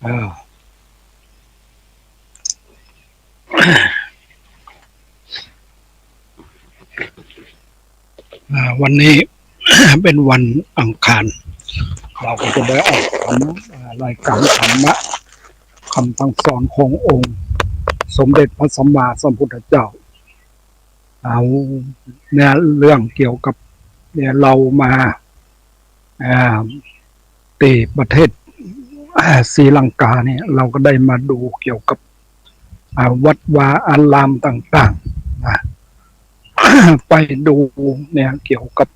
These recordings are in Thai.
อ่าวันนี้ เป็นวันอังคารเราก็จะได้ออกทำรายการธรรมะคำตั้งสอนขององค์สมเด็จพระสัมมาสัมพุทธเจ้าเอาเนี่ยเรื่องเกี่ยวกับเนี่ยเรามาตีประเทศศรีลังกาเนี่ยเราก็ได้มาดูเกี่ยวกับวัดวาอารามต่างๆนะ ไปดูเนี่ยเกี่ยวกับ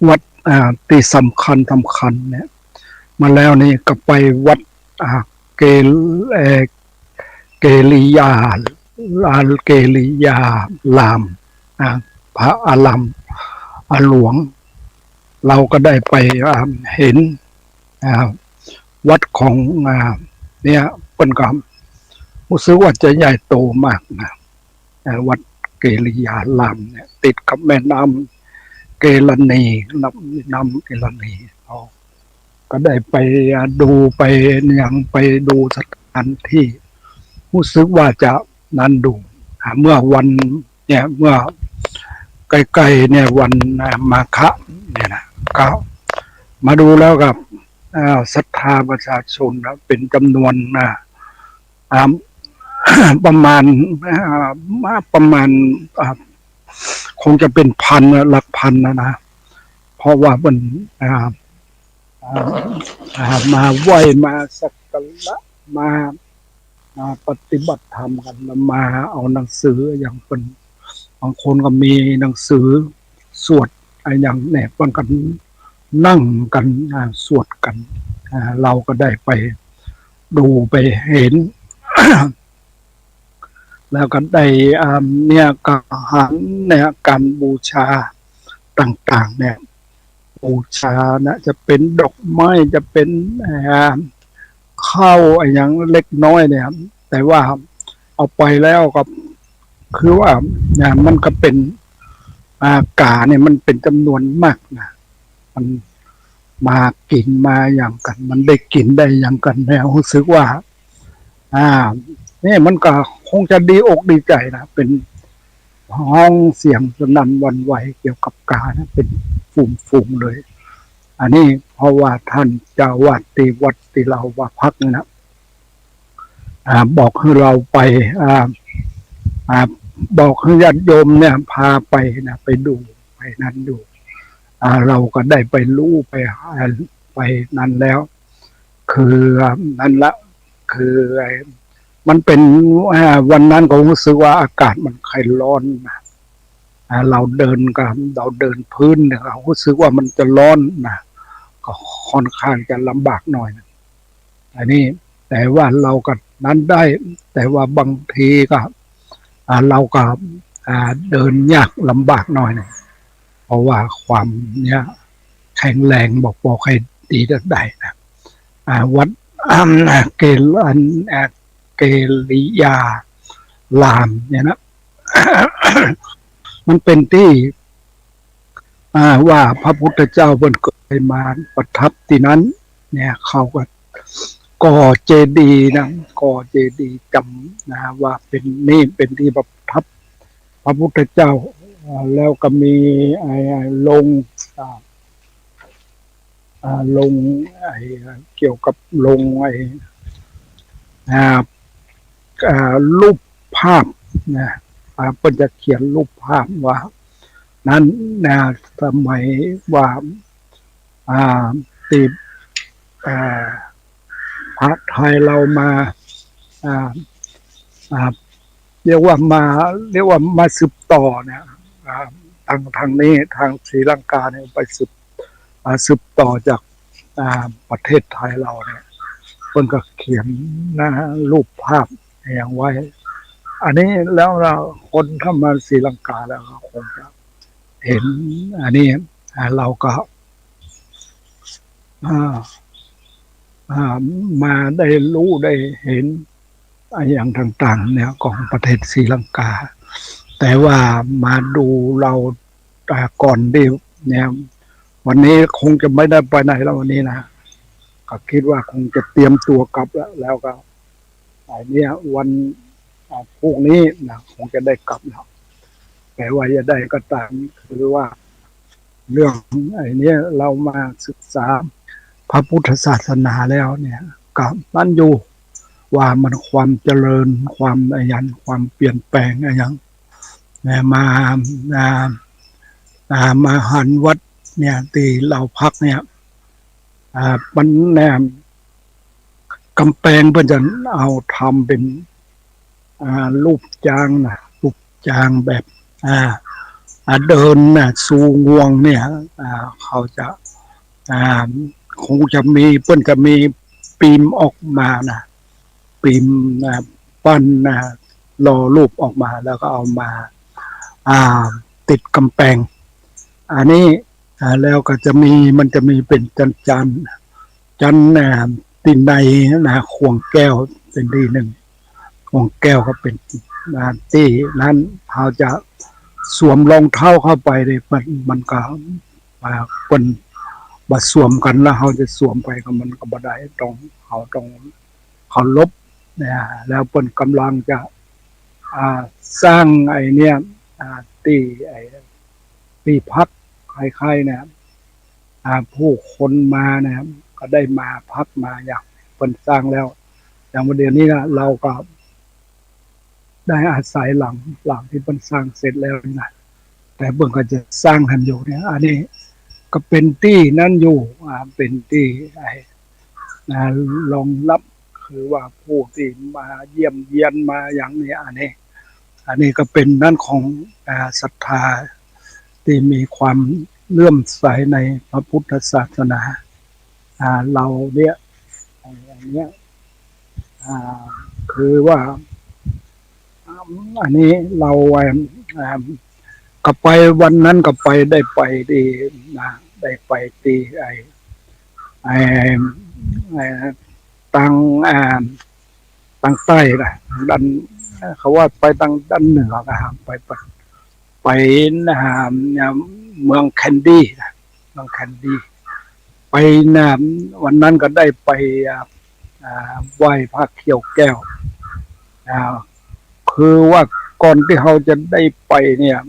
วัดที่สำคัญเนี่ยมาแล้วนี่ก็ไปวัดเกลเกลิยาเกลิยารามพระอารามหลวงเราก็ได้ไปเห็นวัดของเนี่ยเป็นกำรู้สึกว่าจะใหญ่โตมากนะวัดเกลิยารามเนี่ยติดกับแม่น้ำเกลนีน้ำเกลนีก็ได้ไปดูไปอย่างไปดูสถานที่รู้สึกว่าจะนั้นดูเมื่อวันเนี่ยเมื่อใกล้ๆเนี่ยวันมาฆะเนี่ยนะก็มาดูแล้วกับศรัทธาประชาชนนะเป็นจำนวนประมาณคงจะเป็นพันหลักพันนะเพราะว่ามันมาไหว้มาสักการะมาปฏิบัติธรรมกันแล้วมาเอาหนังสืออย่างเป็นบางคนก็มีหนังสือสวดอย่างเนี่ยบางกันนั่งกันสวดกันเราก็ได้ไปดูไปเห็น แล้วก็ได้เนี่ยการเนี่ยการบูชาต่างๆเนี่ยบูชานะจะเป็นดอกไม้จะเป็นข้าวอย่างเล็กน้อยเนี่ยแต่ว่าเอาไปแล้วก็คือว่ามันก็เป็นกาเนี่ยมันเป็นจำนวนมากนะมันมากินมาอย่างกันมันได้กินได้อย่างกันแล้วรู้สึกว่านี่มันก็คงจะดีอกดีใจนะเป็นห้องเสียงสนั่นหวั่นไหวเกี่ยวกับกานะเป็นฝุ่งเลยอันนี้เพราะว่าท่านเจ้าวาดตีวัดตีเราว่าพักนะบอกให้เราไปบอกให้ญาติโยมเนี่ยพาไปนะไปดูไปนั้นดูเราก็ได้ไปรู้ไปนั้นแล้ว คือนั่นละคือมันเป็นวันนั้นก็รู้สึกว่าอากาศมันไขร้อนนะเราเดินพื้นเนี่ยเรารู้สึกว่ามันจะร้อนนะก็ค่อนข้างจะลำบากหน่อยนะอันนี้แต่ว่าเราก็นั้นได้แต่ว่าบางทีก็เราก็เดินยากลำบากหน่อยนะเพราะว่าความเนี้ยแข็งแรงบอกให้ดีได้นะวัดเกลิยารามเนี่ยนะ มันเป็นที่ว่าพระพุทธเจ้าเพิ่นเคยมาประทับที่นั้นเนี่ยเขาก็ก่อเจดีย์นะก่อเจดีย์จำนะว่าเป็นนี่เป็นที่ประทับพระพุทธเจ้าแล้วก็มีลงลงเกี่ยวกับลงรูปภาพนะเป็นจะเขียนรูปภาพว่านั้นนะสมัยว่าติดพระไทยเรามาเรียกว่ามาสืบต่อเนี่ยทางนี้ทางศรีลังกาเนี่ยไปสืบต่อจากประเทศไทยเราเนี่ยคนก็เขียนนะรูปภาพอย่างไว้อันนี้แล้วเราคนถ้ามาศรีลังกาแล้วคงจะเห็นอันนี้เราก็มาได้รู้ได้เห็นอย่างต่างๆเนี่ยของประเทศศรีลังกาแต่ว่ามาดูเราก่อนดีเนี่ยวันนี้คงจะไม่ได้ไปไหนแล้ววันนี้นะ ก็คิดว่าคงจะเตรียมตัวกลับแล้วก็ไอ้เนี่ยวันพวกนี้นะคงจะได้กลับแล้วแต่ว่าจะได้ก็ตามคือว่าเรื่องไอ้นี้เรามาศึกษาพระพุทธศาสนาแล้วเนี่ยกับนั่นอยู่ว่ามันความเจริญความอะไรยันความเปลี่ยนแปลงอะไรอย่างเนี่ยมาหันวัดเนี่ยตีเราพักเนี่ยมันเนี่ยกำแพงเพื่อจะเอาทำเป็นรูปจางนะรูปจางแบบเดินนะสู่งวงเนี่ยเขาจะคงจะมีเพื่อนจะมีปีมออกมานะปีมปั้นรอรูปออกมาแล้วก็เอามาติดกำแพงอันนี้แล้วก็จะมีมันจะมีเป็นจันตินในขวงแก้วเป็นที่หนึ่งขวงแก้วก็เป็นที่นั้นเขาจะสวมรองเท้าเข้าไปเลยมันก็เป็นบัดสวมกันแล้วเขาจะสวมไปก็มันก็บ่ได้ต้องเขาลบเนี่ยแล้วเป็นกำลังจะสร้างไอ้เนี่ยที่พักคล้ายๆเนี่ยผู้คนมานะครับก็ได้มาพักมาอย่างเป็นสร้างแล้วอย่างวันเดียวนี้นะเราก็ได้อาศัยหลังที่เป็นสร้างเสร็จแล้วนะแต่เบื้องก็จะสร้างทันอยู่เนี่ยอันนี้ก็เป็นที่นั่นอยู่เป็นที่รองรับคือว่าผู้ที่มาเยี่ยมเยียนมาอย่างนี้อันนี้ก็เป็นนั่นของศรัทธาที่มีความเลื่อมใสในพระพุทธศาสนาเราเนี่ยอย่างเนี้ยคือว่าอันนี้เราก็ไปวันนั้นก็ไปได้ไปดีนะได้ไปตีไอ้ตังตังใต้นะดันเขาว่าไปตังด้านเหนือนะครับไปเมืองแคนดี้เมืองแคนดี้ไปนะวันนั้นก็ได้ไปไหว้พระเขียวแก้วคือว่าก่อนที่เขาจะได้ไปเนี่ย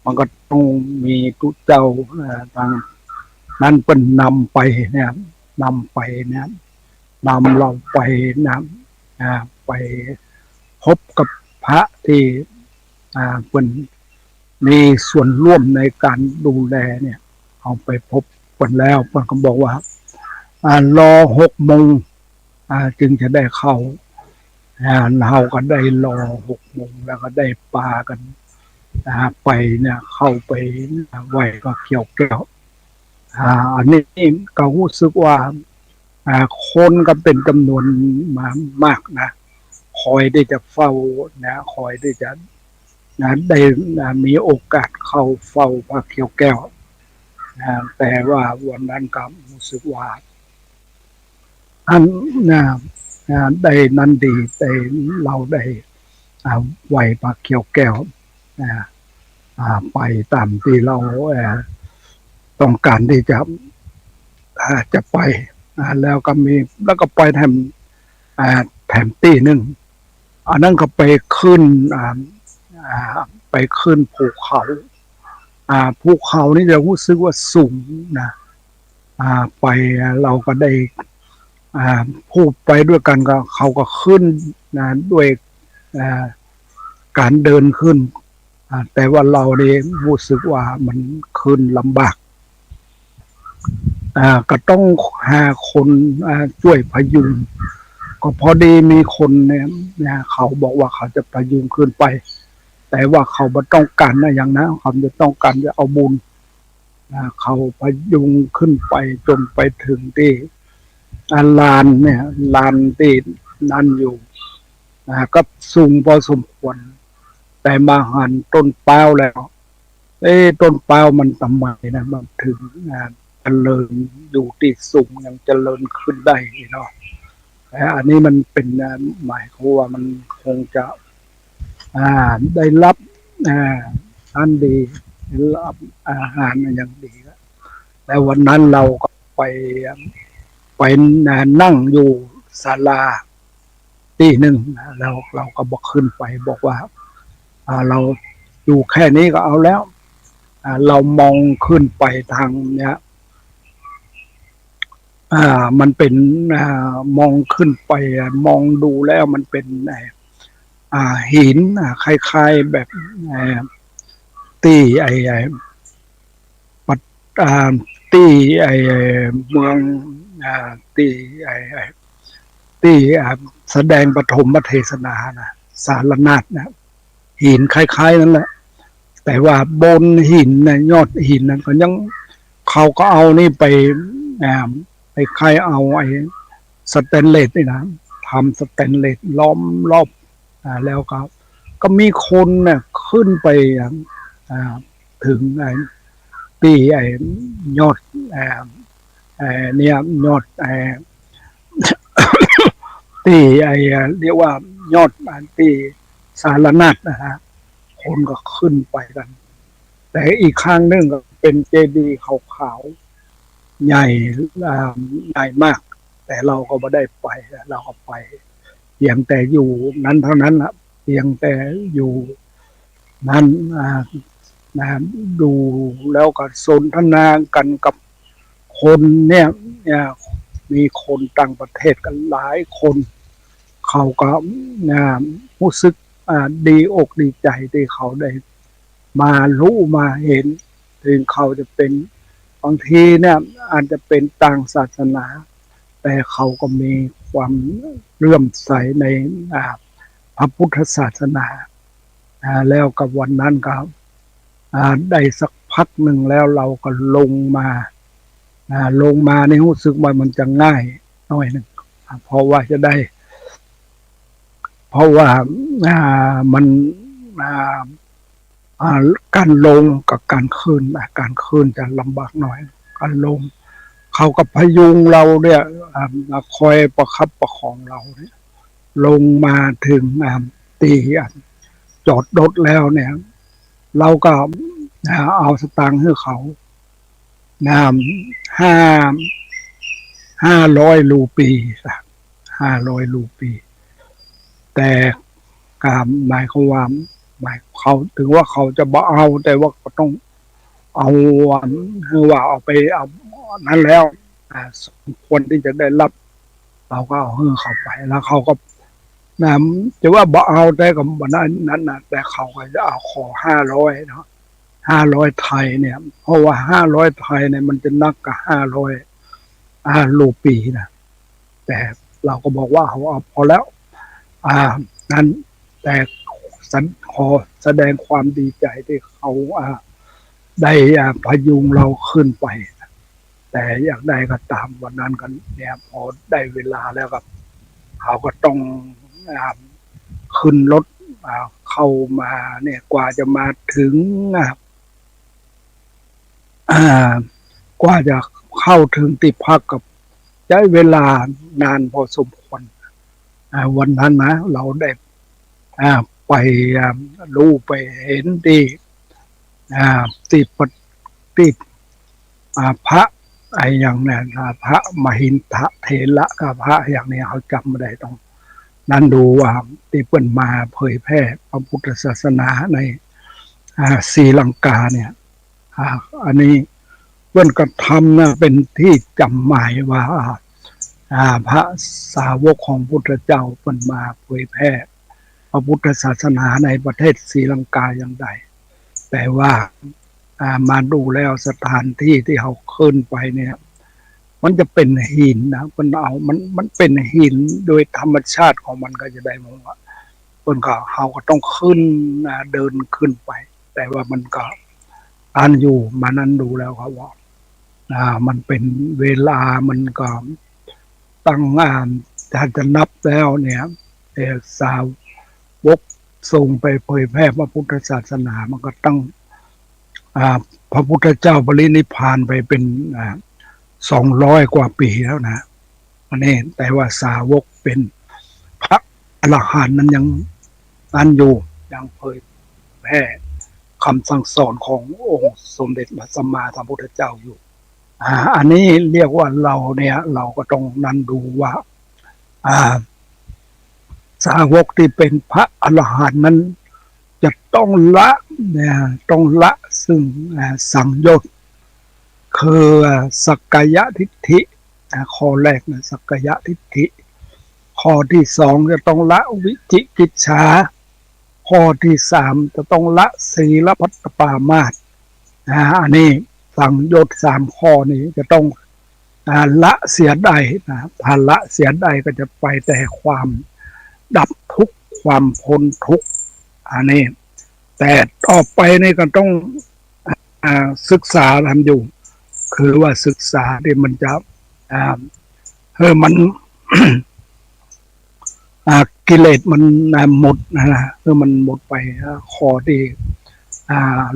มันก็ต้องมีทุเจ้าทางนั้นเป็นนำไปเนี่ยนำไปเนี่ยนำเราไปนะไปพบกับพระที่เป็นมีส่วนร่วมในการดูแลเนี่ยเอาไปพบกันแล้วเพิ่นก็บอกว่ารอ6 โมงจึงจะได้เข้าเราก็ได้รอ6 โมงแล้วก็ได้ปากันไปเนี่ยเข้าไปไหวก็เกี่ยวแก้วอันนี้ก็รู้สึกว่าคนก็เป็นจำนวนมากนะคอยได้จะเฝ้านะคอยได้จะได้มีโอกาสเข้าเฝ้าพระเขียวแก้วแต่ว่าวันนั้นก็รู้สึกว่าอันได้นั้นดีได้เราได้ไหวพระเขียวแก้วไปตามที่เราต้องการที่จะไปแล้วก็ไปแถมตีหนึ่งอันนั้นก็ไปขึ้นภูเขานี่จะรู้สึกว่าสูงนะไปเราก็ได้พูดไปด้วยกันก็เขาก็ขึ้นด้วยการเดินขึ้นแต่ว่าเราเนี่ยรู้สึกว่ามันขึ้นลำบากก็ต้องหาคนช่วยพยุงก็พอดีมีคนเนี่ยเขาบอกว่าเขาจะพยุงขึ้นไปแต่ว่าเขาไม่ต้องการนะอย่างนั้นเขาจะต้องการจะเอาบุญเขาพยุงขึ้นไปจนไปถึงที่ลานเนี่ยลานที่นั่นอยู่ก็สูงพอสมควรแต่มาหันต้นเป้าแล้วต้นเป้ามันทำไมนะมันถึงเจริญอยู่ที่สูงยังเจริญขึ้นได้เนาะแต่อันนี้มันเป็นหมายความว่ามันคงจะได้รับอันดีรับอาหารอย่างดีแล้ววันนั้นเราก็ไป ไปนั่งอยู่ศาลาที่หนึ่งแล้วเราก็บอกขึ้นไปบอกว่าเราอยู่แค่นี้ก็เอาแล้วเรามองขึ้นไปทางเนี้ยมันเป็นมองขึ้นไปมองดูแล้วมันเป็นหินคล้ายๆแบบที่ปัดที่เมืองที่ที่แสดงปฐมเทศนานะสารนาฏนะหินคล้ายๆนั่นแหละแต่ว่าบนหินนะยอดหินนั้นก็ยังเขาก็เอานี่ไปไปใครเอาสแตนเลสนี่นะทำสแตนเลสล้อมรอบแล้วก็มีคนเนี่ยขึ้นไปถึงที่ยอดเนี่ยยอดที่เรียกว่ายอดที่สารนาฏนะฮะคนก็ขึ้นไปกัน แต่อีกข้างนึงก็เป็นเจดีย์ขาวๆใหญ่ใหญ่มาก แต่เราก็ไม่ได้ไปเราก็ไปเพียงแต่อยู่นั้นเท่านั้นนะเพียงแต่อยู่นั้นดูแล้วก็สนทนากันกับคนเนี่ยมีคนต่างประเทศกันหลายคนเขาก็รู้สึกดีอกดีใจที่เขาได้มารู้มาเห็นถึงเขาจะเป็นบางทีเนี่ยอาจจะเป็นต่างศาสนาแต่เขาก็มีความเลื่อมใสในพระพุทธศาสนาแล้วกับวันนั้นก็ได้สักพักหนึ่งแล้วเราก็ลงมาในรู้สึกว่ามันจะง่ายหน่อยหนึ่งเพราะว่าจะได้เพราะว่ามันการลงกับการขึ้นการขึ้นจะลำบากหน่อยการลงเขาก็พยุงเราเนี่ยคอยประคับประคองเราเนี่ยลงมาถึงตีจอดรถแล้วเนี่ยเราก็เอาสตางค์ให้เขา500 รูปี500 รูปีแต่การหมายความว่าเขาถึงว่าเขาจะบ่เอาแต่ว่าก็ต้องเอาคือว่าเอาไปเอานั้นแล้วสมควรที่จะได้รับเราก็เอาให้เขาไปแล้วเขาก็จะว่าบ่เอาแต่กับนั้นนะแต่เขาก็จะเอาขอ500เนาะ500ไทยเนี่ยเพราะว่า500ไทยเนี่ยมันจะนักกับ500 รูปีนะแต่เราก็บอกว่าเขาเอาพอแล้วนั้นแต่ขอแสดงความดีใจที่เขาได้พยุงเราขึ้นไปแต่อยากได้ก็ตามวันนั้นกันเนี่ยพอได้เวลาแล้วครับเขาก็ต้องขึ้นรถเข้ามาเนี่ยกว่าจะมาถึงกว่าจะเข้าถึงที่พักกับใช้เวลานานพอสมควรวันนั้นนะเราได้ไปรู้ไปเห็นที่ที่พระอย่างนี้พระมหินทะเถระกับพระอย่างนี้เขาจำไม่ได้ต้องนั่นดูว่าที่เปิ่นมาเผยแพร่พระพุทธศาสนาในศรีลังกาเนี่ยอันนี้เปิ่นก็ทำนะเป็นที่จำหมายว่าพระสาวกของพุทธเจ้าเปิ่นมาเผยแพร่พระพุทธศาสนาในประเทศศรีลังกาอย่างใดแต่ว่ามาดูแล้วสถานที่ที่เขาขึ้นไปเนี่ยมันจะเป็นหินนะมันเป็นหินโดยธรรมชาติของมันก็จะได้มองว่าคนก็เขาก็ต้องขึ้นเดินขึ้นไปแต่ว่ามันก็การอยู่มานั้นดูแล้วครับว่ามันเป็นเวลามันก็ตั้งถ้าจะนับแล้วเนี่ยสาวกส่งไปเผยแพร่พระพุทธศาสนามันก็ตั้งพระพุทธเจ้าปรินิพพานไปเป็น200 กว่าปีแล้วนะอันนี้แต่ว่าสาวกเป็นพระอรหันต์นั้นยังนั้นอยู่ยังเผยแพร่คำสั่งสอนขององค์สมเด็จพระสัมมาสัมพุทธเจ้าอยู่ อันนี้เรียกว่าเราเนี่ยเราก็ต้องนั่นดูว่าอ่าสาวกที่เป็นพระอรหันต์นั้นจะต้องละเนี่ยต้องละซึ่งสังโยชน์คือสักกายทิฏฐิข้อแรกนะสักกายทิฏฐิข้อที่สองจะต้องละวิจิกิจฉาข้อที่สามจะต้องละศีลพัตตปามาสอันนี้สังโยชน์สามข้อนี้จะต้องละเสียใดนะถ้าละเสียใดก็จะไปแต่ความดับทุกข์ความพ้นทุกข์อันนี้แต่ต่อไปนี่ก็ต้องศึกษาทำอยู่คือว่าศึกษาที่มันจะมัน กิเลสมันหมดนะมันหมดไปข้อที่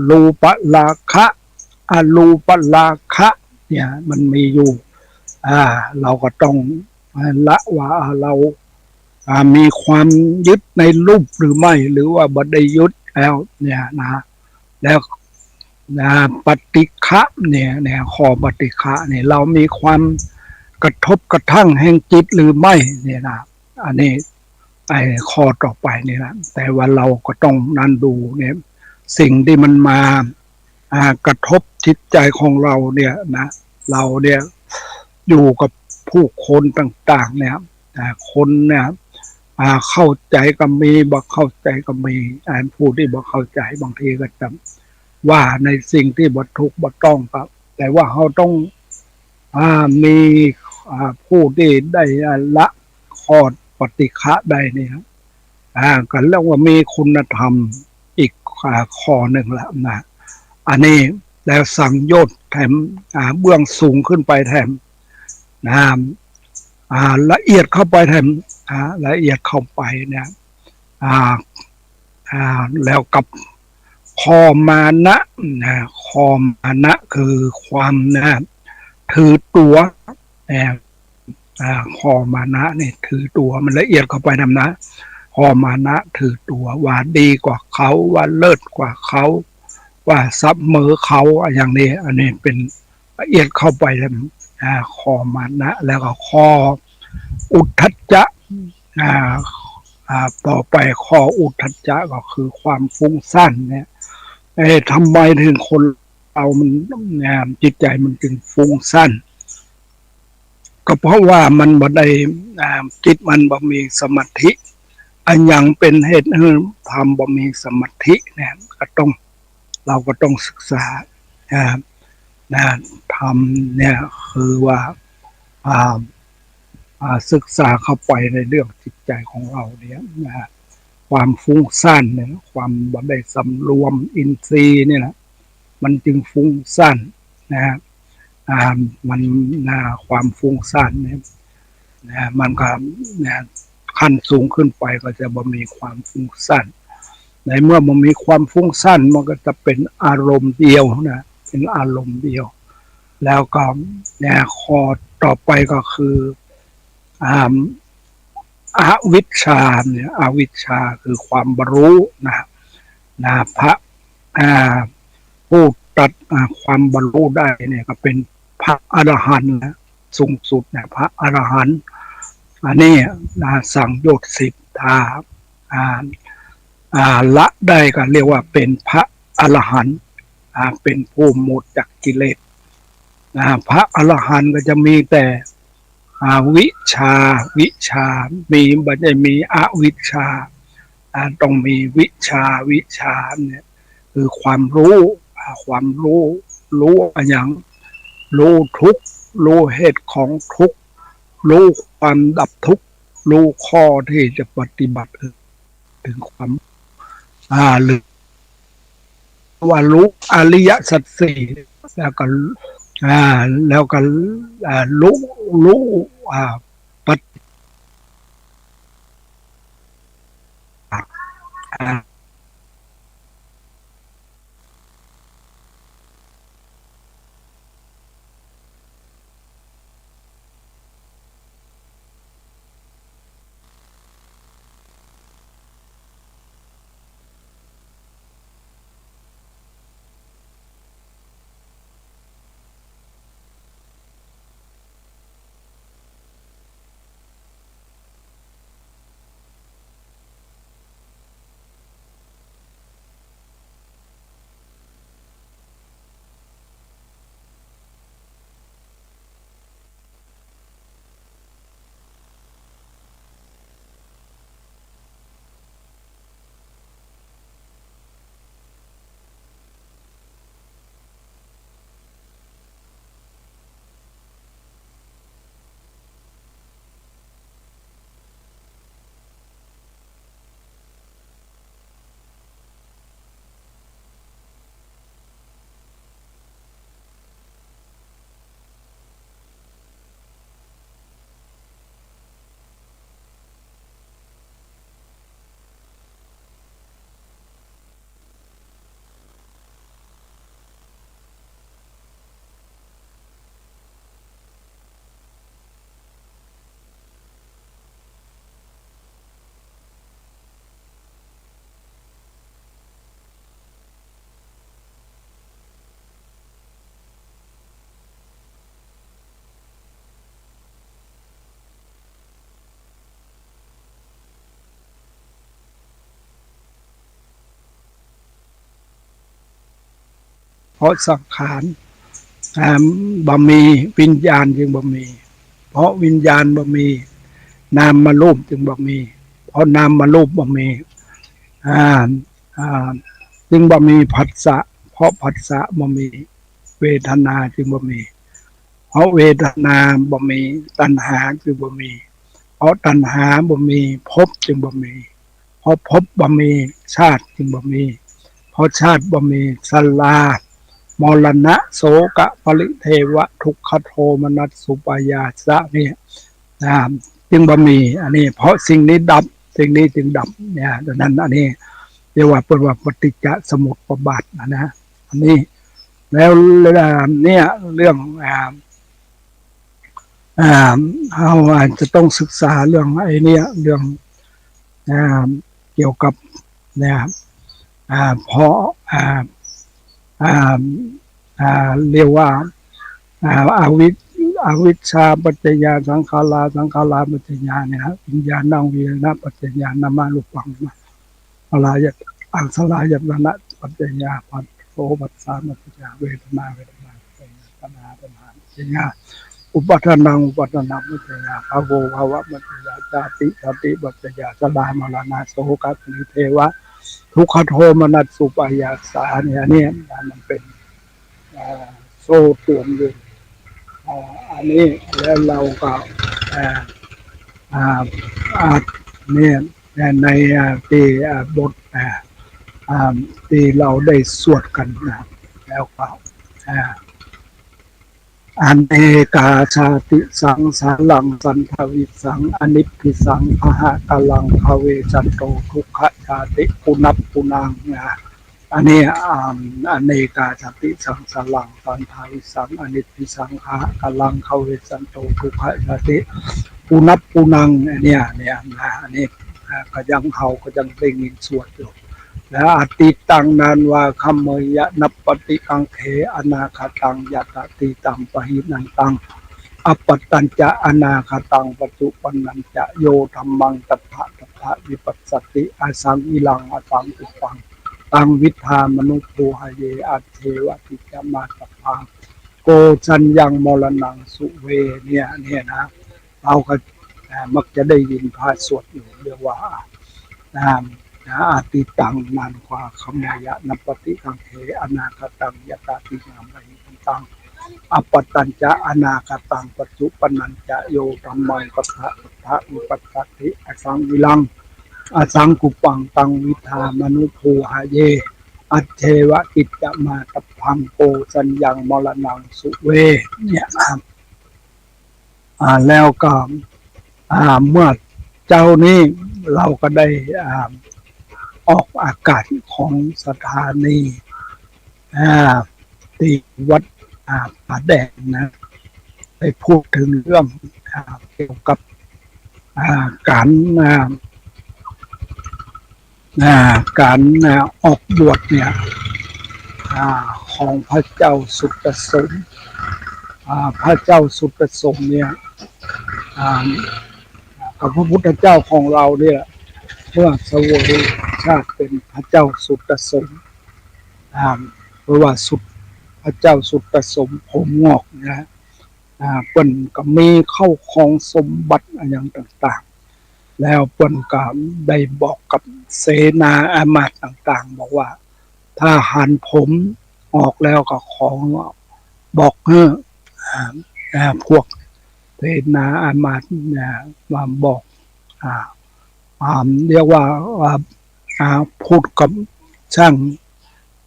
รูปราคะอรูปราคะเนี่ยมันมีอยู่เราก็ต้องละว่าเรามีความยึดในรูปหรือไม่หรือว่าบัได้ยึดแล้วเนี่ยนะแล้วปฏิฆะเนี่ยข้อปฏิฆะเนี่ยเรามีความกระทบกระทั่งแห่งจิตหรือไม่เนี่ยนะอันนี้ข้อต่อไปนี่นะแต่ว่าเราก็ต้องนั่นดูเนี่ยสิ่งที่มันมากระทบจิตใจของเราเนี่ยนะเราเนี่ยอยู่กับผู้คนต่างๆเนี่ยคนเนี่ยเข้าใจก็มีบ่เข้าใจก็มีผู้ที่บ่เข้าใจบางทีก็จะว่าในสิ่งที่บ่ถูกบ่ต้องครับแต่ว่าเขาต้องมีผู้ที่ได้ละข้อปฏิฆะได้เนี่ยกันเรียกว่ามีคุณธรรมอีกข้อหนึ่งละนะอันนี้แล้วสังโยชน์แถมเบื้องสูงขึ้นไปแถมนะละเอียดเข้าไปแถมละเอียดเข้าไปเนี่ยแล้วกับคอมานะนะคอมานะคือความนะถือตัวคอมานะนี่ถือตัวมันละเอียดเข้าไปนำนะคอมานะถือตัวว่าดีกว่าเขาว่าเลิศกว่าเขาว่าซับเมอเขาอย่างนี้อันนี้เป็นละเอียดเข้าไปแล้วคอมานะแล้วก็คออุทธัจจะต่อไปข้ออุทธัจจะก็คือความฟุ้งซ่านเนี่ยทำไมถึงคนเรามันจิตใจมันจึงฟุ้งซ่านก็เพราะว่ามันบ่ได้จิตมันบ่มีสมาธิอันยังเป็นเหตุให้ทำบ่มีสมาธิเนี่ยก็ต้องเราก็ต้องศึกษาทำเนี่ยคือว่าศึกษาเข้าไปในเรื่องจิตใจของเราเนี่ยความฟุ้งซ่านเนี่ยความบ่ได้สำรวมอินทรีย์เนี่ยนะมันจึงฟุ้งซ่านนะมันความฟุ้งซ่านเนี่ยมันก็ขั้นสูงขึ้นไปก็จะบ่มีความฟุ้งซ่านในเมื่อมันมีความฟุ้งซ่านมันก็จะเป็นอารมณ์เดียวนะเป็นอารมณ์เดียวแล้วก็ข้อต่อไปก็คืออวิชชาเนี่ยอวิชชาคือความบรรลุนะพระผู้ตัดความบรรลุได้เนี่ยก็เป็นพระอรหันต์นะสูงสุดเนี่ยพระอรหันต์อันนี้สังโยชน์10ละได้ก็เรียกว่าเป็นพระอรหันต์เป็นผู้หมดจากกิเลสพระอรหันต์ก็จะมีแต่วิชามีไม่ได้มีอวิชชาต้องมีวิชาเนี่ยคือความรู้รู้อย่างรู้ทุกรู้เหตุของทุกรู้ความดับทุกรู้ข้อที่จะปฏิบัติถึงความหรือว่ารู้อริยสัจสี่แล้วก็แล้วก็รู้ปฏิ เพราะสังขารบ่มีวิญญาณจึงบ่มีเพราะวิญญาณบ่มีนามมารูปจึงบ่มีเพราะนามมารูปบ่มีอ่าจึงบ่มีผัสสะเพราะผัสสะบ่มีเวทนาจึงบ่มีเพราะเวทนาบ่มีตัณหาจึงบ่มีเพราะตัณหาบ่มีภพจึงบ่มีเพราะภพบ่มีชาติจึงบ่มีเพราะชาติบ่มีชรามรณะโสกะปริเทวะทุกขโทมนัสสุปายาสะเนี่ยจึงบ่มีอันนี้เพราะสิ่งนี้ดับสิ่งนี้จึงดับเนี่ยดังนั้นอันนี้เรียกว่าเป็นว่าปฏิจจสมุปบาทนะอันนี้แล้วเนี่ยเรื่องเราอาจจะต้องศึกษาเรื่องไอ้นี่เรื่องเกี่ยวกับเนี่ยเพราะเรียกว่าอวิชชาปัจจยาสังขาราสังขาราปัจจยาเนี่ยวิญญาณังวิญญาณปัจจยานามารูปังอะไรอังสลายตนะปัจจยาปัจโสปัสสาปัจจยาเวทนาตัณหาปัจจยาอุปาทานังอุปาทานังปัจจยาภโวภาวะปัจจยาชาติปัจจยาชรามรณะโสกปริเทวะทุกขโทมนัสสุปายาสาเนี่ยมันเป็นโซ่ตรวนอยู่อันนี้แล้วเราก็เนี่ยในที่บทที่เราได้สวดกันนะแล้วก็อันเอกาชาติสังสารังสันทวิสังอนิพพิสังพหะกลังภเวจันโตทุกขชาติปุนับปุนังนะอันนี้อเนกาชาติสังสารังสันทวิสังอนิพพิสังพหะกลังภเวจันโตทุกขชาติปุนับปุนังเนี่ยนะอันนี้ก็ยังเฮาก็ยังได้ยินสวดอยู่และอติตังนานวาคัมเมยะนัปปฏิกังเขอนาคตังยะตติตังปหินันตังอปตัญจะอนาคตังปัจจุปันนัญจะโยธัมมังตัทธะวิปัสสติอาสังอิลังอาสังอุปังตังวิธามนุโภหเยอัตเทวติจมาตพังโกชัญญังมรณังสุเวเนี่ยนะเราก็มักจะได้ยินพระสวดอยู่เรียกว่าอาติตังนานกว่าขมายะนัปปฏิกังเขอนาคตังยะตาติงามะหิตังอปตัญจะอนาคตังปัจจุปนัญจะโยธัมมังปัฏฐะวิปัสสติอสังวิลังอสังกุปังตังวิธามนุโภหเยอัจเทวะกิจจะมาตพังโกสัญญังมรณังสุเวเนี่ยแล้วก็เมื่อเจ้านี้เราก็ได้ออกอากาศของสถานีที่วัดป่าแดงนะได้พูดถึงเรื่องเกี่ยวกับการออกบวชเนี่ยของพระเจ้าสุตสมพระเจ้าสุตสมเนี่ยกับพระพุทธเจ้าของเราเนี่ยเมื่อเสวยชาติเป็นพระเจ้าสุตสมเพราะว่าพระเจ้าสุตสมผมงอกนะเปิ้นก็มีเข้าของสมบัติอย่างต่างๆแล้วเปิ้นก็ได้บอกกับเสนาอามาตย์ต่างๆบอกว่าถ้าหันผมออกแล้วก็ขอบอกพวกเสนาอามาตย์มาบอกเรียกว่าพูดกับช่าง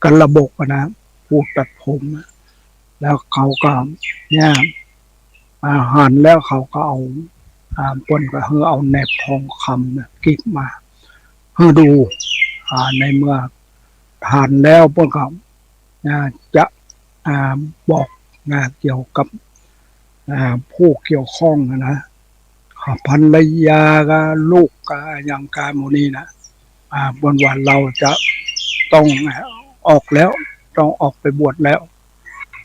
กันระบบนะพูดตัดผมแล้วเขาก็หันแล้วเขาก็เอาปนก็เอาแหนบทองคำกิ๊กมาให้ดูในเมื่อทานแล้วปนก็จะบอกเกี่ยวกับผู้เกี่ยวข้องนะภรรยากับลูกกับอย่างการโมนีนะบนวันเราจะต้องออกแล้วต้องออกไปบวชแล้ว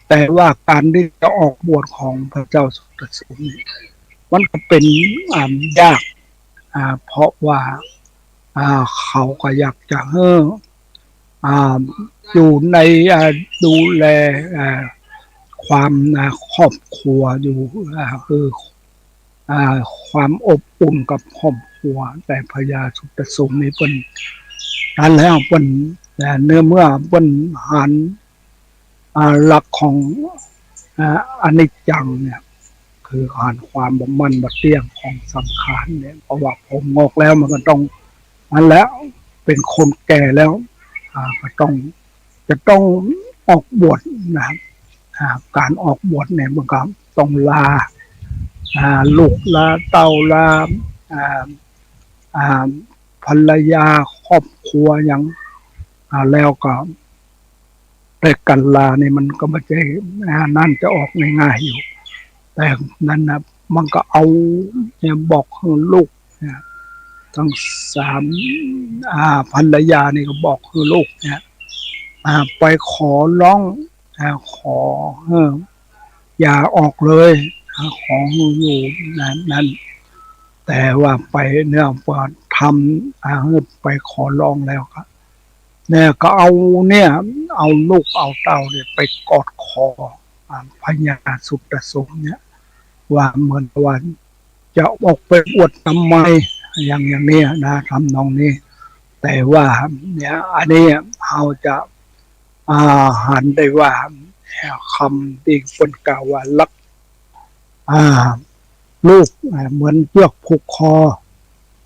แต่ว่าการที่จะออกบวชของพระเจ้าสุตสมมันก็เป็นยากเพราะว่าเขาก็อยากจะ อ่าอยู่ในดูแลความครอบครัวอยู่คือความอบอุ่นกับครอบครัวแต่พญาสุตสมนี่เป็นนั้นแล้วเป็นเนื้อเมื่อเป็นหันหลักของอนิจจังเนี่ยคือหันความบ่มันบ่เที่ยงของสังขารเนี่ยเพราะว่าผมงอกแล้วมันก็ต้องนั้นแล้วเป็นคนแก่แล้วก็ต้องจะต้องออกบวชนะครับการออกบวชเนี่ยมันก็ต้องลาลูกลาเต้าลาอ่าอ่าภรรยาครอบครัวอย่างแล้วก็แต่กันลาเนี่ยมันก็ไม่ใช่นั่นจะออกง่ายๆอยู่แต่นั้นนะมันก็เอาเนี่ยบอกลูกเนี่ยทั้งสามภรรยานี่ก็บอกคือลูกเนี่ยไปขอร้องขออย่าออกเลยของอยู่นั้นแต่ว่าไปเนี่ยพอทำไปขอร้องแล้วครับเนี่ยก็เอาเนี่ยเอาลูกเอาเต้าเนี่ยไปกอดคอพญาสุตโสมเนี่ยว่าเหมือนวันจะออกไปอวดทำไมอย่างนี้นะทำนองนี้แต่ว่าเนี่ยอันนี้เราจะหันได้ว่าคำที่คนกล่าวว่ารักลูกเหมือนเชือกผูกคอ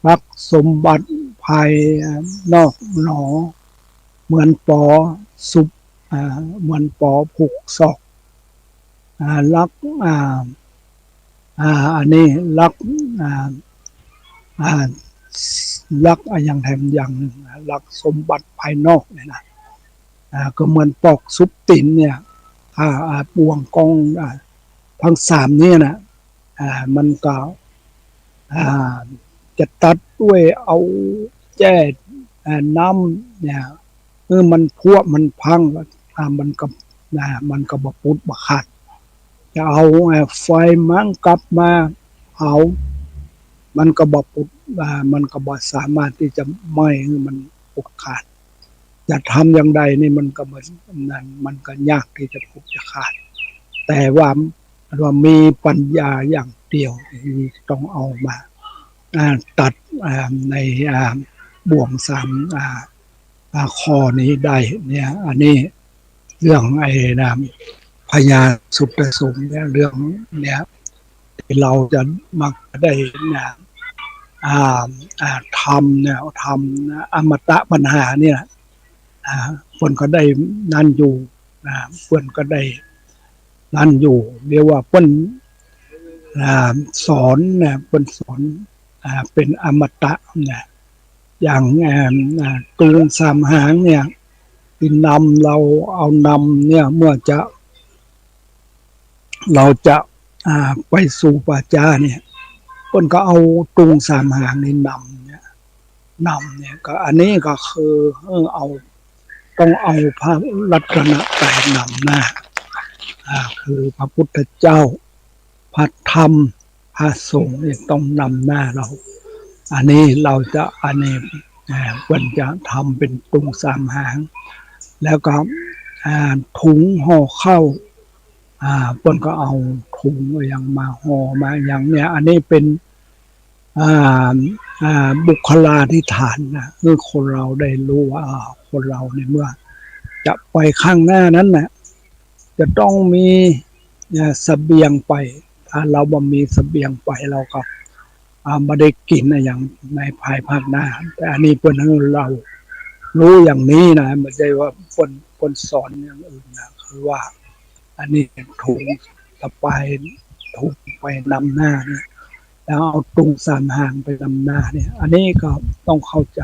รักสมบัติภายนอกหนอเหมือนปอสุบเหมือนปอผูกศอกรักอันนี้รักรักอย่างแถมอย่างหนึ่งรักสมบัติภายนอกเนี่ยนะก็เหมือนปอกซุปตินเนี่ยปวงกองทั้งสามเนี่ยนะมันก็จะตัดด้วยเอาแจ้น้ำเนี่ยมันพวกมันพังมันก็บปุดบขาดจะเอาไฟมั่งกลับมาเอามันก็บปุดมันก็บสามารถที่จะไหม้มันปุดขาดจะทำอย่างใดนี่มันก็เหมือนนั้นมันก็ยากที่จะปุดจะขาดแต่ว่ามีปัญญาอย่างเดียวที่ต้องเอามาตัดในบ่วงสามข้อนี้ได้เนี่ยอันนี้เรื่องพญาสุตโสมเนี่ยเรื่องเนี่ยที่เราจะมักได้เนี่ยทำเนี่ยทำอมตะปัญหาเนี่ยคนก็ได้นั่นอยู่คนก็ได้นั่นอยู่เรียกว่าเพิ่นสอนเนี่ยเพิ่นสอนเป็นอมตะเนี่ยอย่างตูงสามหางเนี่ยที่นำเราเอานำเนี่ยเมื่อจะเราจะไปสู่ป่าจ้าเนี่ยคนก็เอาตูงสามหางนี่นำเนี่ยก็อันนี้ก็คือเอาต้องเอาพระรัตนตรัยนำหน้าคือพระพุทธเจ้าพระธรรมพระสงฆ์ต้องนำหน้าเราอันนี้เราจะอันนี้ควรจะทำเป็นตุงสามหางแล้วก็ถุงห่อข้าวเพิ่นก็เอาถุงอย่างมาห่อมาอย่างเนี้ยอันนี้เป็นบุคลาธิฐานนะคือคนเราได้รู้ว่าคนเราในเมื่อจะไปข้างหน้านั้นนะจะต้องมีเสบียงไปถ้าเราบ่มีเสบียงไปเราก็ไม่ได้กินอย่างในภายภาคหน้าแต่อันนี้เพิ่นให้เรารู้อย่างนี้นะไม่ใช่ว่าคนสอนอย่างอื่นนะคือว่าอันนี้ถูกตะไปถูกไปนำหน้าเนี่ยแล้วเอาตุงสามหางไปนำหน้าเนี่ยอันนี้ก็ต้องเข้าใจ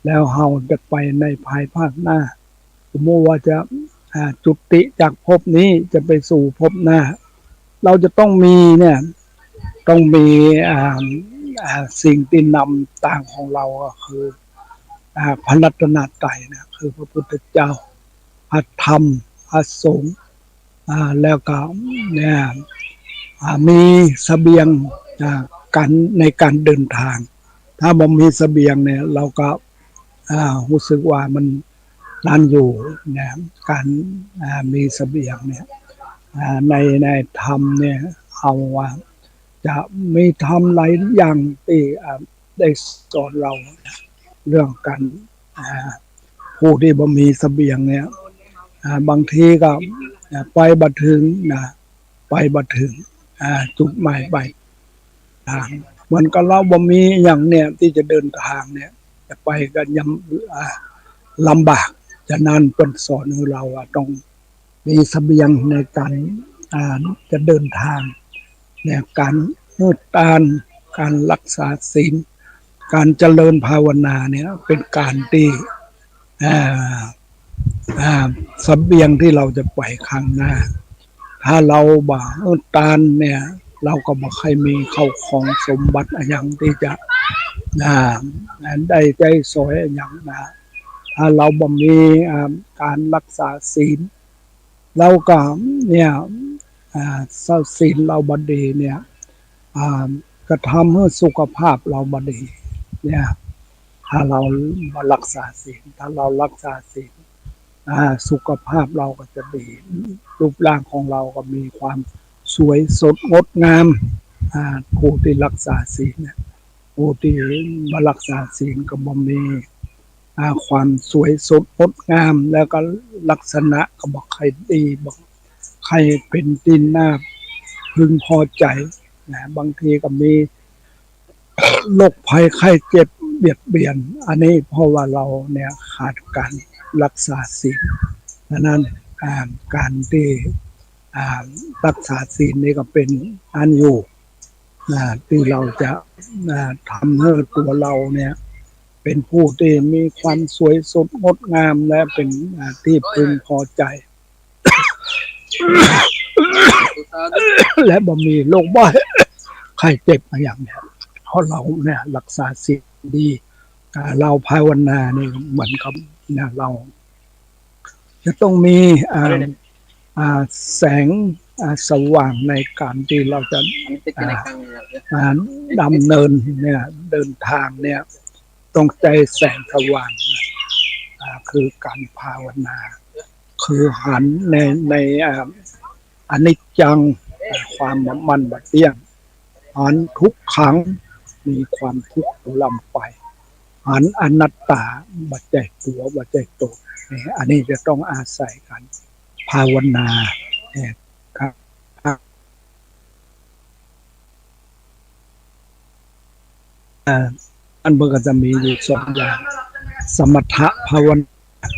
แล้วเราจะไปในภายภาคหน้าสมมติว่าจะจุติจากภพนี้จะไปสู่ภพหน้าเราจะต้องมีเนี่ยต้องมีสิ่งที่นำต่างของเราก็คือพระรัตนตรัยนะคือพระพุทธเจ้าพระธรรมพระสงฆ์แล้วก็เนี่ยมีเสบียงกันในการเดินทางถ้าบ่มีเสบียงเนี่ยเราก็รู้สึกว่ามัน การอยู่เนี่ยการมีเสบียงเนี่ยในธรรมเนี่ยเอาว่าจะมีธรรมหลายอย่างที่ได้สอนเราเรื่องการผู้ที่บ่มีเสบียงเนี่ยบางทีก็ไปบ่ถึงนะไปบ่ถึงจุดหมายปลายทางเหมือนกับเราบ่มีอย่างเนี่ยที่จะเดินทางเนี่ยจะไปก็ยังลำบากฉะนั้นเป็นสอนให้เราต้องมีเสบียงในการจะเดินทางเนี่ยการมุดตานการรักษาศีลการเจริญภาวนาเนี่ยเป็นการที่อ่าเสบียงที่เราจะไปข้างหน้าถ้าเราบ่มุดตานเนี่ยเราก็บ่ค่อยมีเข้าของสมบัติอย่างที่จะได้ใจสอยอย่างถ้าเราบ่มีการรักษาศีลเราก็เนี่ยศีลเราบ่ดีเนี่ยก็ทำให้สุขภาพเราบ่ดีเนี่ยถ้าเรามารักษาศีลถ้าเรารักษาศีลสุขภาพเราก็จะดีรูปร่างของเราก็มีความสวยสดงดงามผู้ที่รักษาศีลเนี่ยผู้ที่มารักษาศีลก็บ่มีความสวยสดงดงามแล้วก็ลักษณะก็บ่ค่อยดีบ่ค่อยเป็นที่น่าพึงพอใจบางทีก็มีโรคภัยไข้เจ็บเบียดเบียนอันนี้เพราะว่าเราเนี่ยขาดการรักษาศีลดังนั้นการที่รักษาศีลนี่ก็เป็นอันอยู่ที่เราจะทำให้ตัวเราเนี่ยเป็นผู้ที่มีความสวยสดงดงามและเป็นที่พึงพอใจและบ่มีโรคบ่อยไข้เจ็บอย่างเนี้ยเพราะเราเนี่ยรักษาศีลดีเราภาวนานี่เหมือนกับเนี่ยเราจะต้องมีแสงสว่างในการที่เราจะดำเนินเนี่ยเดินทางเนี่ยต้องใจแสงสว่างคือการภาวนาคือหันในอนิจจังความมันบัดเที่ยงหันทุกขังมีความทุกข์ลำไปหันอนัตตาบัดใจตัวบัดใจตนอันนี้จะต้องอาศัยกันภาวนาครับอันเบอร์ก็จะมีอยู่สองอย่างสมถะภาวนา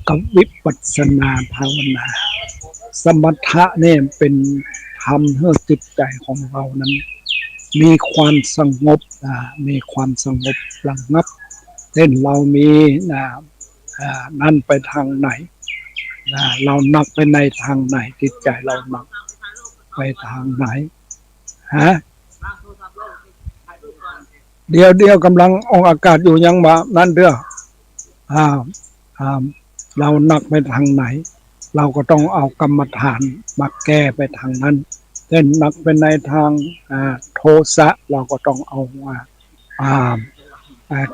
กับวิปัสสนาภาวนาสมถะเนี่ยเป็นทำให้จิตใจของเรานั้นมีความสงบมีความสงบระงับเช่นเรามีนั่นไปทางไหนเรานักไปในทางไหนจิตใจเรานักไปทางไหนเดียวกำลังออกอากาศอยู่ยังมานั่นเด้อเรานักไปทางไหนเราก็ต้องเอากรรมฐานมาแก้ไปทางนั้นเช่นนักไปในทางโทสะเราก็ต้องเอา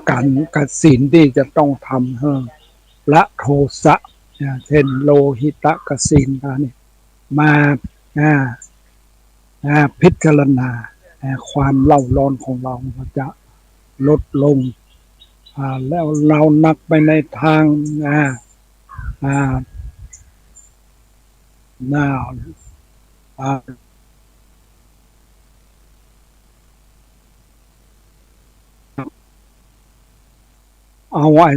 การกสินที่จะต้องทำให้ละโทสะเช่นโลหิตกสินนี่มาพิจารณาความเล่าร้อนของเราจะลดลงแล้วเรานักไปในทางน่าเอาไว้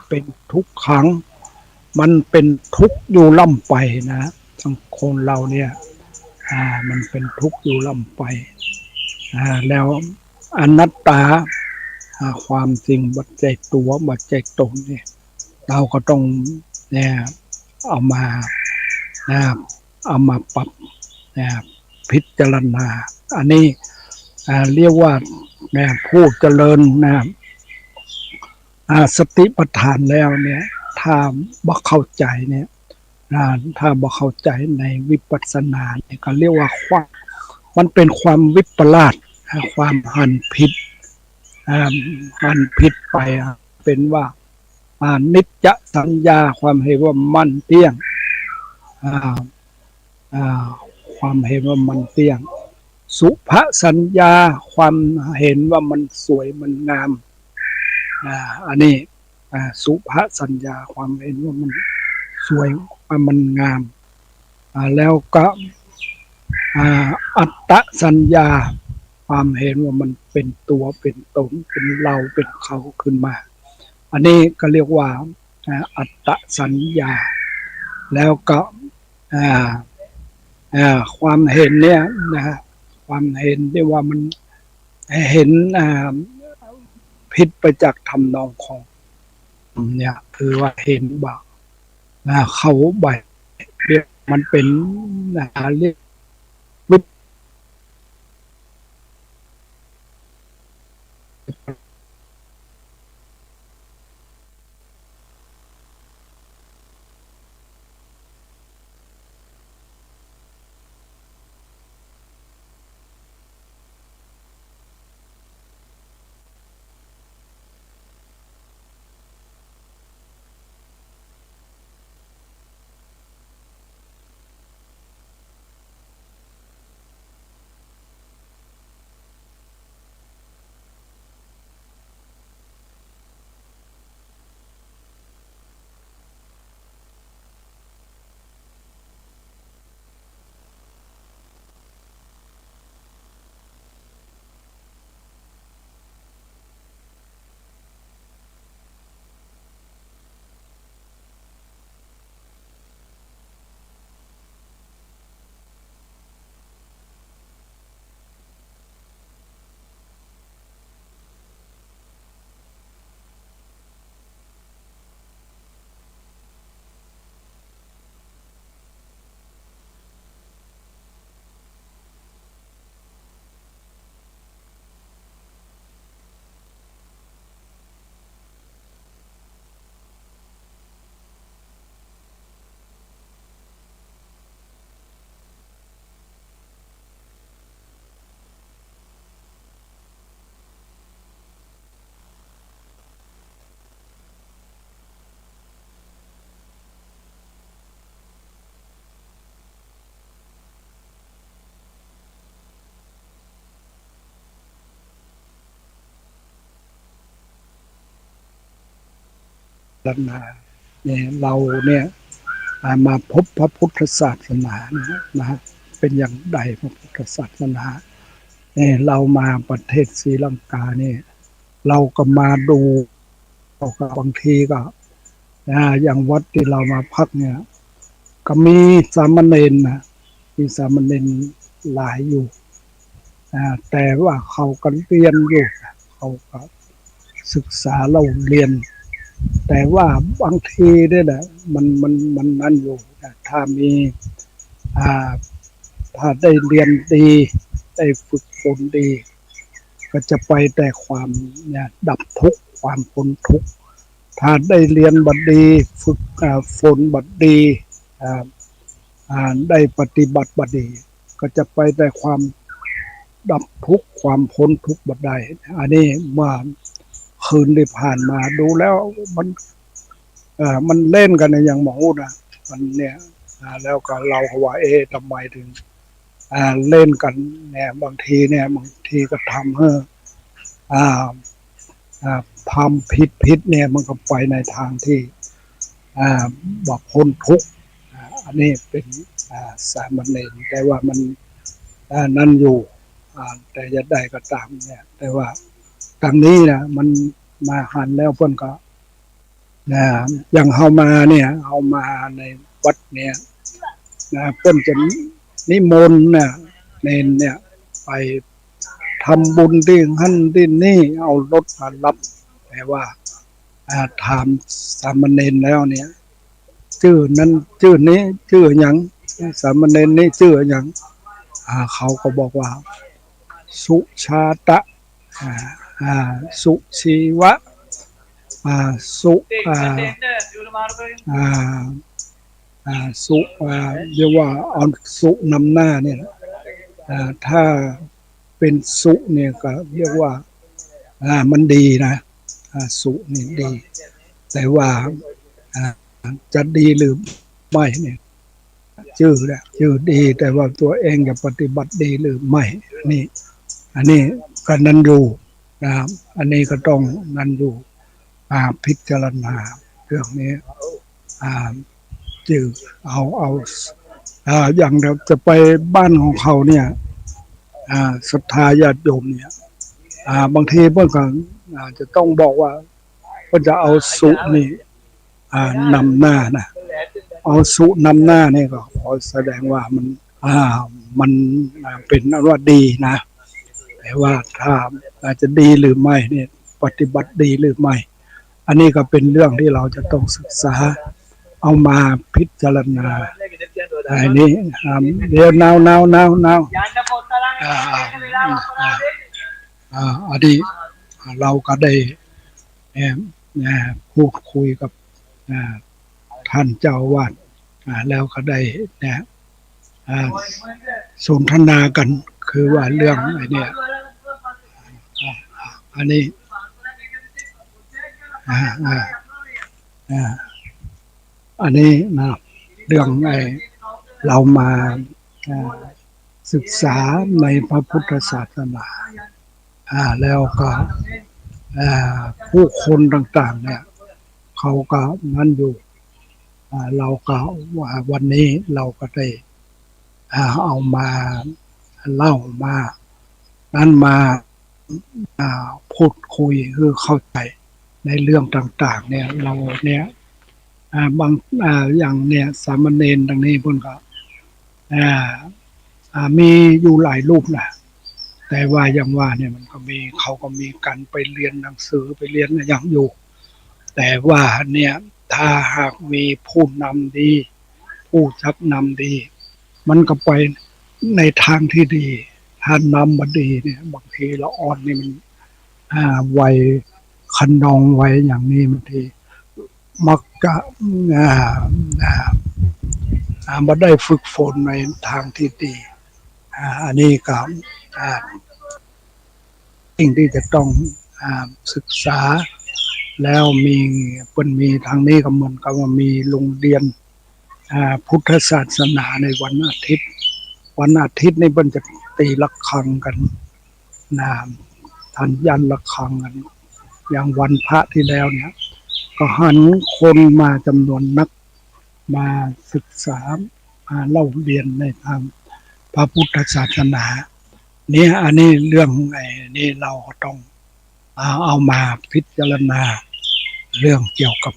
เป็นทุกขังมันเป็นทุกข์อยู่ล่ำไปนะสังคมเราเนี่ยมันเป็นทุกข์อยู่ล่ำไปแล้วอนัตตาความจริงบัจใจตัวบัจใจตนเนี่ยเราก็ต้องเนี่ยเอามาเอามาปรับพิจารณาอันนี้เรียกว่าผู้เจริญสติปัฏฐานแล้วเนี่ยถ้าบ่เข้าใจเนี่ยถ้าบ่เข้าใจในวิปัสสนาเนี่ยก็เรียกว่ามันเป็นความวิปลาสความหันผิดไปเป็นว่านิจจสัญญาความเห็นว่ามันเที่ยงความเห็นว่ามันเที่ยงสุภสัญญาความเห็นว่ามันสวยมันงามอันนี้สุภสัญญาความเห็นว่ามันสวยว่ามันงามแล้วก็อัตตสัญญาความเห็นว่ามันเป็นตัวเป็นตนเป็นเราเป็นเขาขึ้นมาอันนี้ก็เรียกว่าอัตตสัญญาแล้วก็ความเห็นเนี่ยความเห็นที่ว่ามันเห็นผิดไปจากธรรมนองของเนี่ยคือว่าเห็นบ่าเขาบ่ายเรียกมันเป็นเรียกวิปัสสนาเนี่ยเราเนี่ยมาพบพระพุทธศาสนานะเป็นอย่างใดพระพุทธศาสนาเนี่ยเรามาประเทศศรีลังกาเนี่ยเราก็มาดูบางทีก็อย่างวัดที่เรามาพักเนี่ยก็มีสามเณรมีสามเณรหลายอยู่แต่ว่าเขาก็เรียนอยู่เขาก็ศึกษาเราเรียนแต่ว่าบางทีเนี่ยนะมันนั่นอยู่ถ้ามีถ้าได้เรียนดีได้ฝึกฝนดีก็จะไปแต่ความเนี่ยดับทุกข์ความพ้นทุกข์ถ้าได้เรียนบัดดีฝึกฝนบัดดีได้ปฏิบัติบัดดีก็จะไปแต่ความดับทุกข์ความพ้นทุกข์บัดใดอันนี้เมื่อคืนที่ผ่านมาดูแล้วมันเล่นกันอย่างหมอพูดนะมันเนี่ยแล้วก็เราว่าทำไมถึงเล่นกันเนี่ยบางทีก็ทำให้ทำผิดเนี่ยมันก็ไปในทางที่บอกพ้นทุกข์อันนี้เป็นสามเณรแต่ว่ามันนั่นอยู่แต่จะได้ก็ตามเนี่ยแต่ว่าทางนี้นะมันมาหันแล้วเพิ่นก็ นะอย่างเฮามาเนี่ยเฮามาในวัดเนี่ยนะเพิ่นจะนิมนต์เนี่ยเนนเนี่ยไปทำบุญที่หั่นที่นี่เอารถมารับแต่ว่าถามสามเณรแล้วเนี่ยชื่อนั้นชื่อนี้ชื่อหยังสามเณรนี่ชื่อหยังเขาก็บอกว่าสุชาตะอ่าสุชีวะสุอ่าสุเรียกว่าเอาสุนำหน้าเนี่ยถ้าเป็นสุเนี่ยก็เรียกว่ามันดีนะสุนี่ดีแต่ว่าจะดีหรือไม่เนี่ยชื่อแหละชื่อดีแต่ว่าตัวเองจะปฏิบัติดีหรือไม่นี่อันนี้ก็นั้นอยู่นะครับอันนี้ก็ต้องนั้นอยู่พิจารณาเรื่องนี้จือเอาอย่างเราจะไปบ้านของเขาเนี่ยศรัทธาญาติโยมเนี่ยบางทีเพื่อนก็จะต้องบอกว่าเพื่อนจะเอาสุนี่นำหน้านะเอาสุนำหน้านี่ก็ขอแสดงว่ามันเป็นอันว่าดีนะแต่ว่าถ้าอาจจะดีหรือไม่เนี่ยปฏิบัติดีหรือไม่อันนี้ก็เป็นเรื่องที่เราจะต้องศึกษาเอามาพิจารณาอันนี้เดี๋ยวนาวอันนี้เราก็ได้พูดคุยกับท่านเจ้าวาดแล้วก็ได้สนทนากันคือว่าเรื่องไอ้เนี่ยอันนี้อันนี้นะเรื่องไอ้เรามาศึกษาในพระพุทธศาสนาแล้วก็ผู้คนต่างๆเนี่ยเขาก็นั่นอยู่เราก็ว่าวันนี้เราก็ได้เอามาเล่ามานั้นมาพูดคุยคือเข้าใจในเรื่องต่างๆเนี่ยเราเนี่ยบางอย่างเนี่ยสามเณรดังนี้เพิ่นก็มีอยู่หลายรูปนะแต่ว่าอย่างว่าเนี่ยมันก็มีเขาก็มีกันไปเรียนหนังสือไปเรียนอย่างอยู่แต่ว่าเนี่ยถ้าหากมีผู้นำดีผู้ชักนำดีมันก็ไปในทางที่ดีถ้านำมาดีเนี่ยบางทีละอ่อนนี่มันวัยคันนองไว้อย่างนี้บางทีมักจะมาได้ฝึกฝนในทางที่ดีอันนี้ก็สิ่งที่จะต้องศึกษาแล้วมีทางนี้ก็เหมือนกับว่ามีโรงเรียนพุทธศาสนาในวันอาทิตย์นี่เพิ่นจะตีระฆังกันทันยันระฆังกันอย่างวันพระที่แล้วเนี่ยก็หันคนมาจำนวนนักมาศึกษามาเล่าเรียนในทางพระพุทธศาสนาเนี่ยอันนี้เรื่องไอ้นี่เราต้องเอามาพิจารณาเรื่องเกี่ยวกับ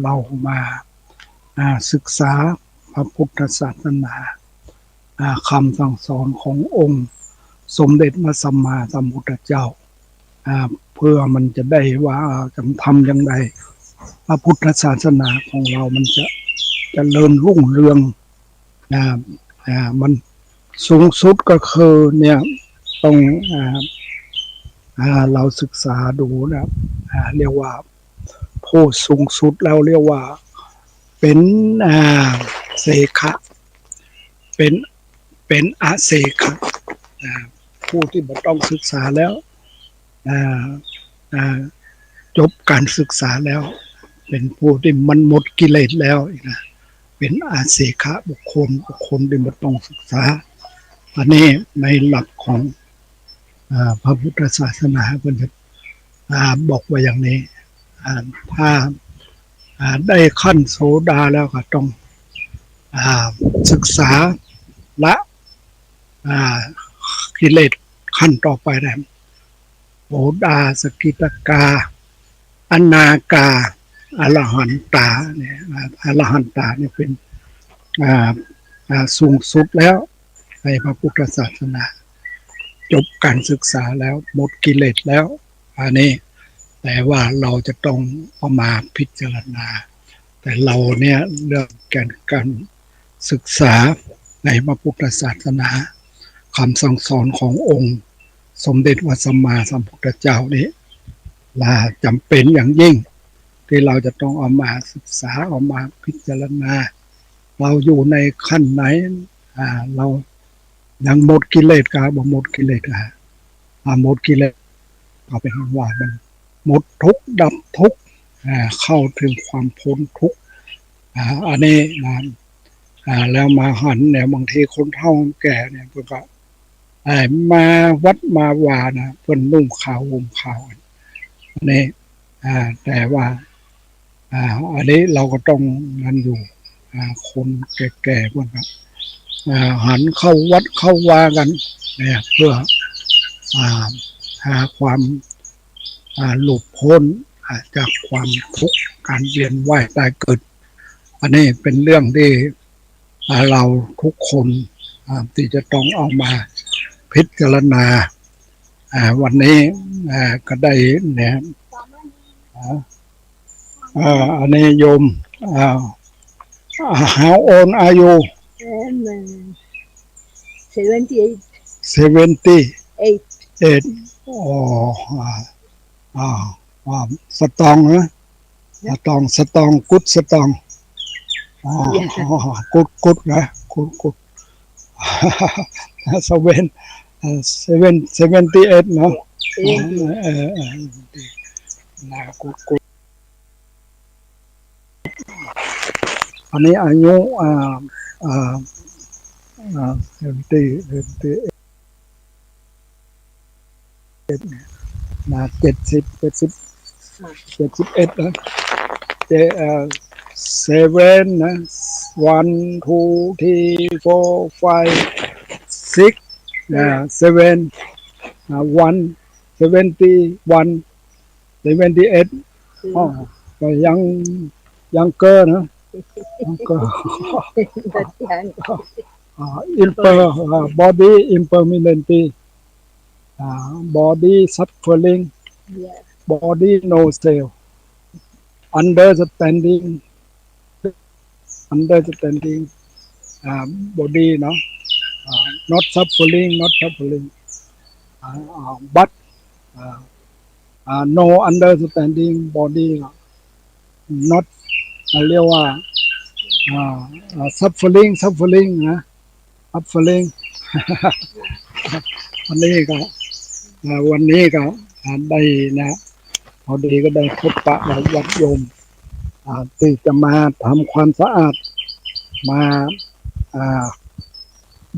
เรามาศึกษาพระพุทธศาสนาคำสั่งสอนขององค์สมเด็จพระสัมมาสัมพุทธเจ้าเพื่อมันจะได้ว่าจะทำอย่างไรพระพุทธศาสนาของเรามันจะเจริญรุ่งเรืองมันสูงสุดก็คือเนี่ยต้องเราศึกษาดูนะเรียกว่าผู้สูงสุดแล้วเรียกว่าเป็นเสขะเป็นอาเสขะผู้ที่บ่ต้องศึกษาแล้วจบการศึกษาแล้วเป็นผู้ที่มันหมดกิเลสแล้วนะเป็นอาเสขะบุคคลที่บ่ต้องศึกษาอันนี้ในหลักของพระพุทธศาสนาเพิ่นจะบอกไว้อย่างนี้ถ้าได้ขั้นโสดาแล้วก็ต้องศึกษาละกิเลสขั้นต่อไปนะโสดาสกิทาคาอนาคา อรหันตาเนี่ยอรหันตาเนี่ยเป็นอ่าสูงสุดแล้วในพระพุทธศาสนาจบการศึกษาแล้วหมดกิเลสแล้วอันนี้แต่ว่าเราจะต้องเอามาพิจารณาแต่เราเนี่ยเรื่องการศึกษาในพระพุทธศาสนาคำสั่งสอนขององค์สมเด็จพระสัมมาสัมพุทธเจ้านี้จำเป็นอย่างยิ่งที่เราจะต้องเอามาศึกษาเอามาพิจารณาเราอยู่ในขั้นไหนเรายังหมดกิเลสกับบ่หมดกิเลสหมดกิเลสเอาเป็นว่ามันหมดทุกข์ดับทุกข์เข้าถึงความพ้นทุกข์อันนี้นะแล้วมาหันเนี่ยบางทีคนเฒ่าแก่เนี่ยเพิ่นก็มาวัดมาวานะเพิ่นนุ่งขาวห่มขาวอันนี้แต่ว่าอันนี้เราก็ต้องนั่นอยู่คนแก่ๆพวกนั้นหันเข้าวัดเข้าวากันเนี่ยเพื่อหาความหลุดพ้นจากความทุกข์การเวียนว่ายตายเกิดอันนี้เป็นเรื่องที่เราทุกคนที่จะต้องเอามาพิจารณาวันนี้ก็ได้เนี่ยอันนี้โยมhow old are you I'm 78. 78 อ๋อสตองนะสตองกุดสตองกุดนะกุด78เนาะกุดอันนี้อายุ70 71นะ7 นะ 1 2 3 4 5 6 7 1 71 78อ๋อก็ยังเกินนะก็ body impermanency body suffering Yeah. body no self understanding body no not suffering but no understanding body not เรียกว่าsuffering นะ suffering วันนี้ก็ได้นะพอดีก็ได้พบปะกับญาติโยมที่จะมาทำความสะอาดมา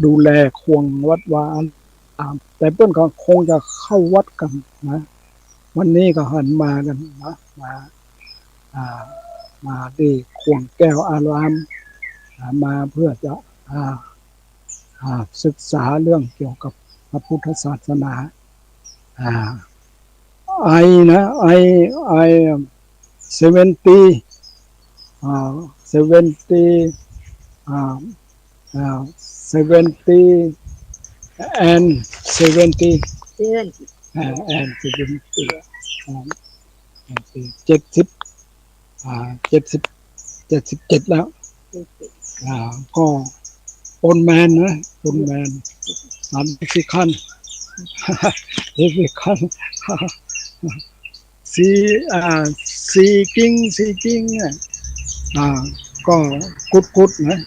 ดูแลควงวัดวาแต่เพื่อนก็คงจะเข้าวัดกันนะวันนี้ก็หันมากันนะมาที่ควงแก้วอารามมาเพื่อจะศึกษาเรื่องเกี่ยวกับพระพุทธศาสนาI 70 70 70 and 70 and 70 77แล้วก็ปนแมนนะปนแมนสิคันซีกิ้งก็กุดนะ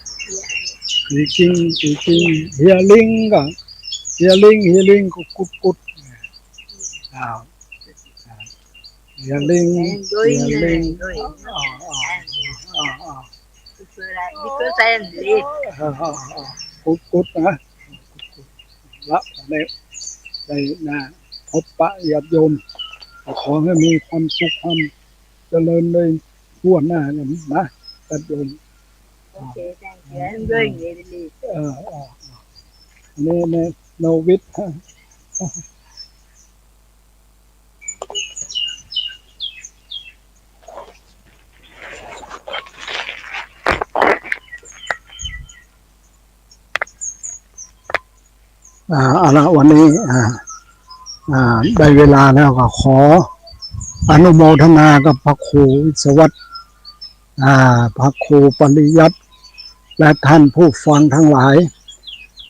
ซีกิ้งเฮียลิงก็เฮียลิงก็กุดเฮียลิงBecause I am late. กุดนะละได้นะพบปะญาติโยมขอให้มีความสุขความเจริญเลยทั่วหน้านะญาติโยม Okay, thank you. I'm going very late. นี่โนวิท เอาละวันนี้ได้เวลาแล้วก็ขออนุโมทนากับพระครูวิศวัตรพระครูปริยัติและท่านผู้ฟังทั้งหลาย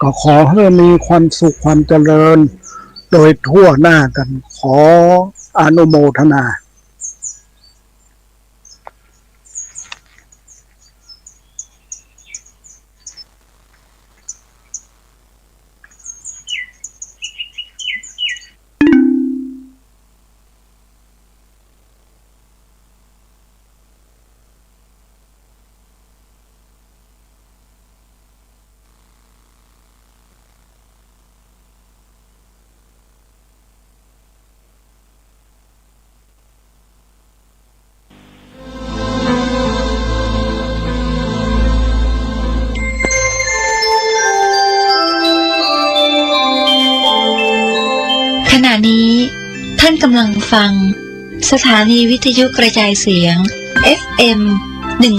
ก็ขอให้มีความสุขความเจริญโดยทั่วหน้ากันขออนุโมทนาขณะนี้ท่านกำลังฟังสถานีวิทยุกระจายเสียง FM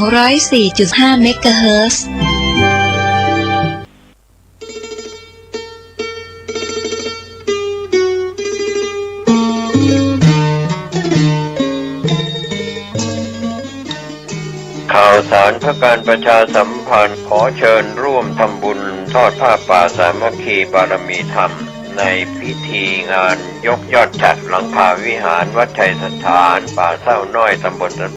104.5 เมกะเฮิรตซ์ ข่าวสารเพื่อการประชาสัมพันธ์ขอเชิญร่วมทำบุญทอดผ้าป่าสามัคคีบารมีธรรมในพิธีงานยกยอดฉัตรหลังคาวิหารวัดชัยสถานป่าเศร้าน้อยตำบล